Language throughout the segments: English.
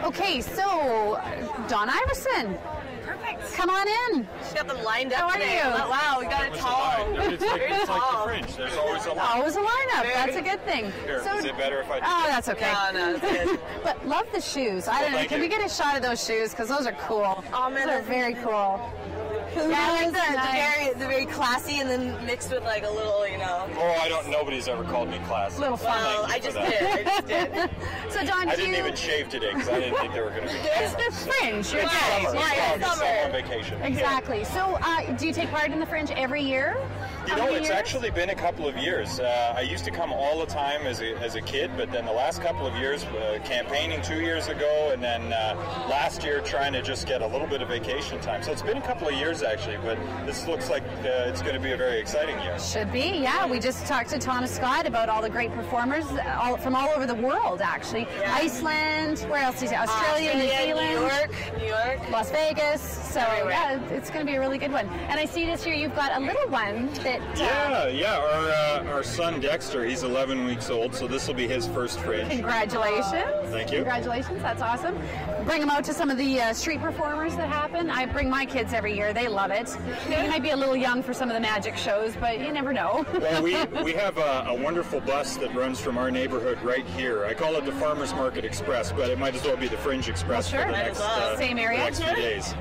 Okay, so Don Iveson. Perfect. Come on in. She got them lined up. How are today. you? Wow, we got it tall. It's like the Fringe. There's always a line. Always a lineup. That's a good thing. Here, is it better if I do Oh, that's okay. No, it's good. But love the shoes. I don't know. thank Can you. we get a shot of those shoes? Because those are cool. Oh, man, those are that's very cool. Yeah, I like Nice. the very classy and then mixed with like a little, you know. Oh, I don't. Nobody's ever called me classy. Little fun. Well, I just did. So Don, I do didn't you? even shave today because I didn't think they were going to be. It's the Fringe. You're Right, good. right. You're good. Summer. I'm on vacation. Exactly. So, do you take part in the Fringe every year? You How know, many it's years? actually been a couple of years. I used to come all the time as a kid, but then the last couple of years, campaigning 2 years ago, and then last year trying to just get a little bit of vacation time. So it's been a couple of years actually, but this looks like it's going to be a very exciting year. Should be, yeah. We just talked to Thomas Scott about all the great performers from all over the world, actually. Yeah. Iceland, where else did you say? Australia, New Zealand, New York. Las Vegas. So, Everywhere. yeah, it's going to be a really good one. And I see this year you've got a little one that... Our son Dexter, he's 11 weeks old, so this will be his first Fringe. Congratulations. Thank you. Congratulations, that's awesome. Bring them out to some of the street performers that happen. I bring my kids every year. They love it. They might be a little young for some of the magic shows, but you never know. Well, we have a wonderful bus that runs from our neighborhood right here. I call it the Farmers Market Express, but it might as well be the Fringe Express Well, sure. for the Might next, as well. Same area. the next few days.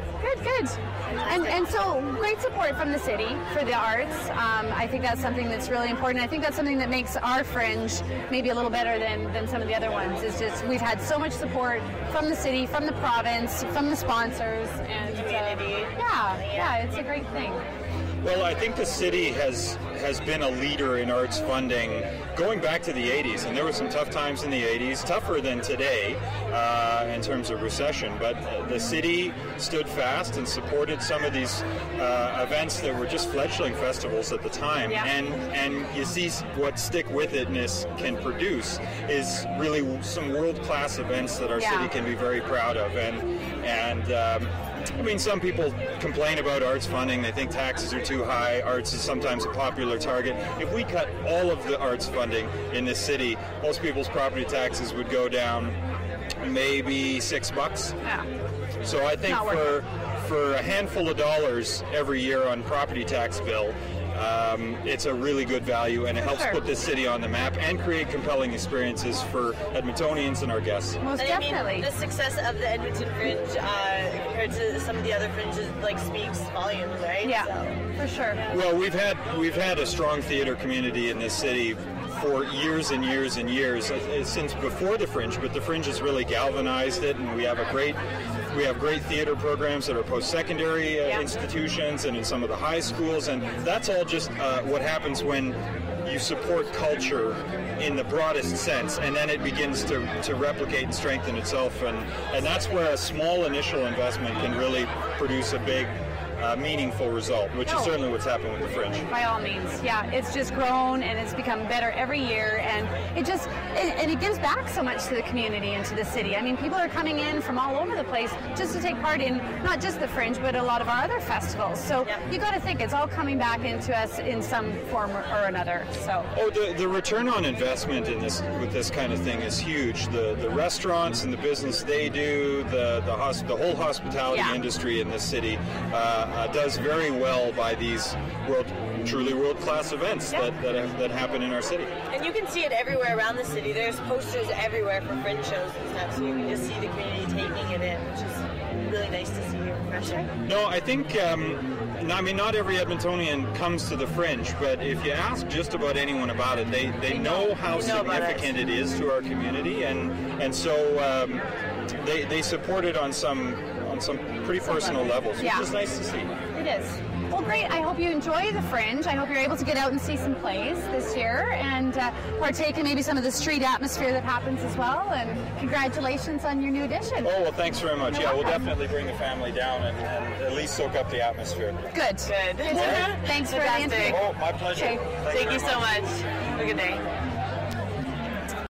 Good. And so great support from the city for the arts. I think that's something that's really important. I think that's something that makes our Fringe maybe a little better than some of the other ones. It's just we've had so much support from the city, from the province, from the sponsors, and Community. Yeah, it's a great thing. Well, I think the city has been a leader in arts funding going back to the 80s, and there were some tough times in the 80s, tougher than today in terms of recession, but the city stood fast and supported some of these events that were just fledgling festivals at the time, and you see what stick-with-itness can produce is really some world-class events that our city can be very proud of, and I mean, some people complain about arts funding. They think taxes are too high. Arts is sometimes a popular target. If we cut all of the arts funding in this city, most people's property taxes would go down maybe $6. Yeah. So I think for a handful of dollars every year on property tax bill, it's a really good value, and it helps put this city on the map and create compelling experiences for Edmontonians and our guests. Most definitely. The success of the Edmonton Fringe compared to some of the other fringes speaks volumes, right? Yeah, So. for sure. Well, we've had a strong theater community in this city for years and years and years, since before the Fringe, but the Fringe has really galvanized it, and we have great theater programs that are post-secondary institutions and in some of the high schools, and that's all just what happens when you support culture in the broadest sense, and then it begins to replicate and strengthen itself, and that's where a small initial investment can really produce a big meaningful result, which is certainly what's happened with the Fringe. By all means, yeah, it's just grown and it's become better every year, and it gives back so much to the community and to the city. I mean, people are coming in from all over the place just to take part in not just the Fringe, but a lot of our other festivals. So you got to think it's all coming back into us in some form or another. So the return on investment in this with this kind of thing is huge. The restaurants and the business they do, the whole hospitality industry in this city does very well by these truly world-class events that happen in our city. And you can see it everywhere around the city. There's posters everywhere for Fringe shows and stuff, so you can just see the community taking it in, which is really nice to see and refreshing. No, I think, not every Edmontonian comes to the Fringe, but if you ask just about anyone about it, they know how significant it is to our community, and so they support it on some pretty personal levels, which is nice to see. It is. Well, great. I hope you enjoy the Fringe. I hope you're able to get out and see some plays this year and partake in maybe some of the street atmosphere that happens as well. And congratulations on your new edition. Oh, well, thanks very much. We'll definitely bring the family down and at least soak up the atmosphere. Good. Good. Thanks for the interview. Oh, my pleasure. Okay. Thank you so much. Have a good day.